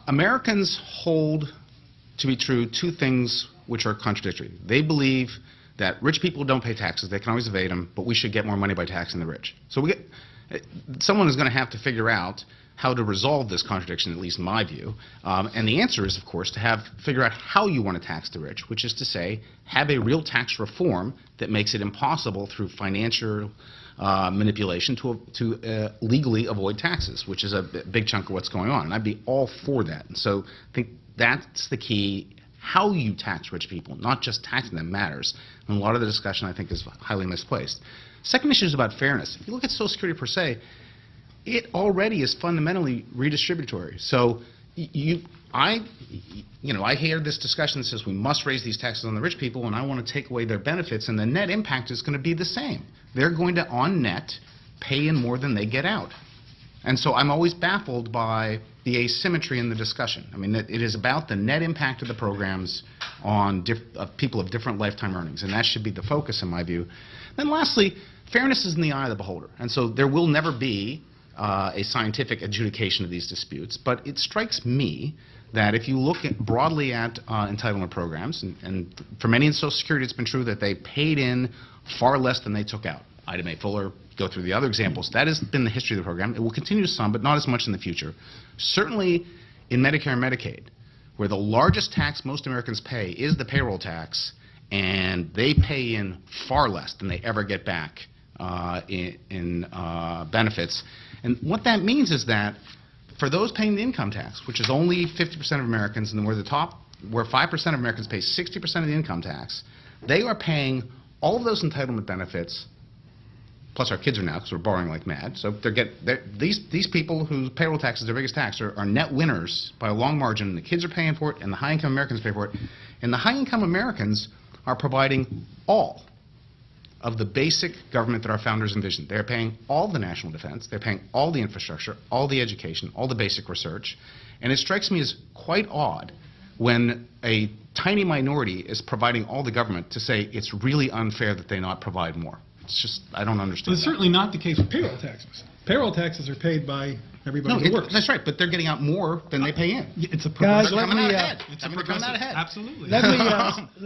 Americans hold to be true two things which are contradictory. They believe that rich people don't pay taxes, they can always evade them, but we should get more money by taxing the rich. So someone is going to have to figure out how to resolve this contradiction, at least in my view. And the answer is, of course, to figure out how you want to tax the rich, which is to say, have a real tax reform that makes it impossible through financial manipulation to legally avoid taxes, which is a big chunk of what's going on. And I'd be all for that. And so I think that's the key. How you tax rich people, not just taxing them, matters. And a lot of the discussion, I think, is highly misplaced. Second issue is about fairness. If you look at Social Security per se, it already is fundamentally redistributory. So I hear this discussion that says we must raise these taxes on the rich people, and I want to take away their benefits, and the net impact is going to be the same. They're going to, on net, pay in more than they get out. And so I'm always baffled by the asymmetry in the discussion. I mean, it is about the net impact of the programs on people of different lifetime earnings, and that should be the focus in my view. Then lastly, fairness is in the eye of the beholder, and so there will never be a scientific adjudication of these disputes, but it strikes me that if you look broadly at entitlement programs, and for many in Social Security it's been true that they paid in far less than they took out. Ida Mae Fuller, go through the other examples. That has been the history of the program. It will continue some, but not as much in the future. Certainly in Medicare and Medicaid, where the largest tax most Americans pay is the payroll tax, and they pay in far less than they ever get back in benefits. And what that means is that for those paying the income tax, which is only 50% of Americans, and where 5% of Americans pay 60% of the income tax, they are paying all of those entitlement benefits, plus our kids are now, because we're borrowing like mad. So these people whose payroll tax is their biggest tax are net winners by a long margin. The kids are paying for it, and the high-income Americans pay for it. And the high-income Americans are providing all of the basic government that our founders envisioned. They're paying all the national defense, they're paying all the infrastructure, all the education, all the basic research. And it strikes me as quite odd when a tiny minority is providing all the government to say it's really unfair that they not provide more. It's just, I don't understand. Well, it's certainly not the case with payroll taxes. Payroll taxes are paid by everybody who works. That's right, but they're getting out more than they pay in. It's a They're coming out ahead. Absolutely. Absolutely.